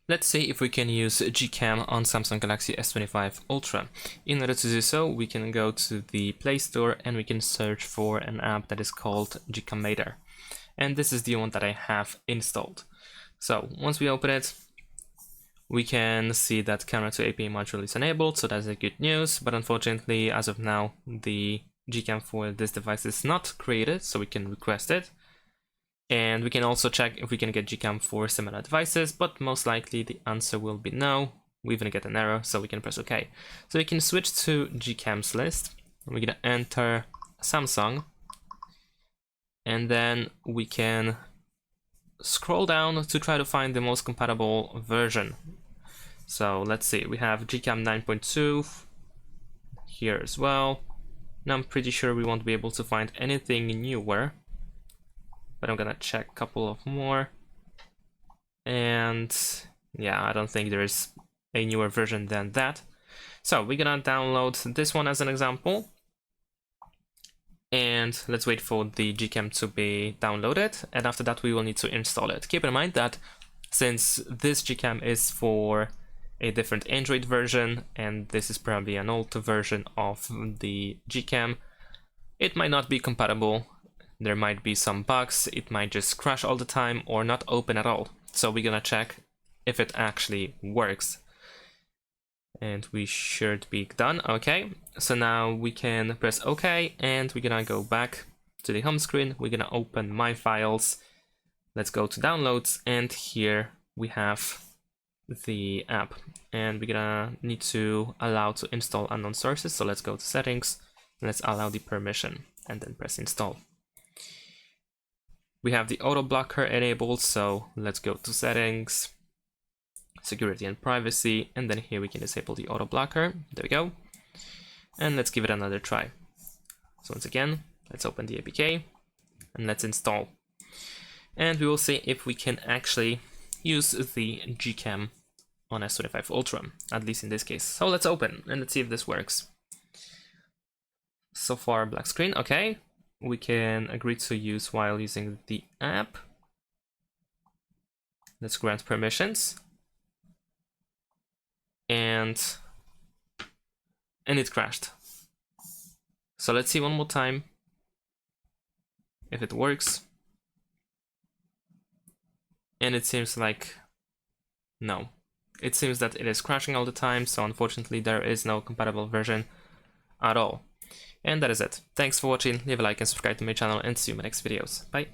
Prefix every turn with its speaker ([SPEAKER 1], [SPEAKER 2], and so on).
[SPEAKER 1] Let's see if we can use GCam on Samsung Galaxy S25 Ultra. In order to do so, we can go to the Play Store and we can search for an app that is called GCam. And this is the one that I have installed. So once we open it, we can see that Camera to API module is enabled, so that's a good news. But unfortunately, as of now, the GCam for this device is not created, so we can request it. And we can also check if we can get GCam for similar devices, but most likely the answer will be no. We even get an error, so we can press OK. So we can switch to GCam's list. We're gonna enter Samsung, and then we can scroll down to try to find the most compatible version. So let's see, we have GCam 9.2 here as well. Now I'm pretty sure we won't be able to find anything newer, but I'm gonna check a couple of more. And yeah, I don't think there is a newer version than that. So we're gonna download this one as an example. And let's wait for the GCam to be downloaded. And after that, we will need to install it. Keep in mind that since this GCam is for a different Android version, and this is probably an older version of the GCam, it might not be compatible. There might be some bugs, it might just crash all the time or not open at all. So we're gonna check if it actually works. And we should be done. Okay, so now we can press OK, and we're gonna go back to the home screen. We're gonna open My Files. Let's go to Downloads, and here we have the app. And we're gonna need to allow to install unknown sources. So let's go to Settings, let's allow the permission, and then press Install. We have the auto blocker enabled, so let's go to Settings, Security and Privacy, and then here we can disable the auto blocker. There we go. And let's give it another try. So once again, let's open the APK and let's install. And we will see if we can actually use the GCam on S25 Ultra, at least in this case. So let's open and let's see if this works. So far, black screen. Okay, we can agree to use while using the app. Let's grant permissions. And it crashed. So let's see one more time if it works. And it seems like no. It seems that it is crashing all the time, so unfortunately there is no compatible version at all. And that is it. Thanks for watching, leave a like and subscribe to my channel, and see you in my next videos. Bye!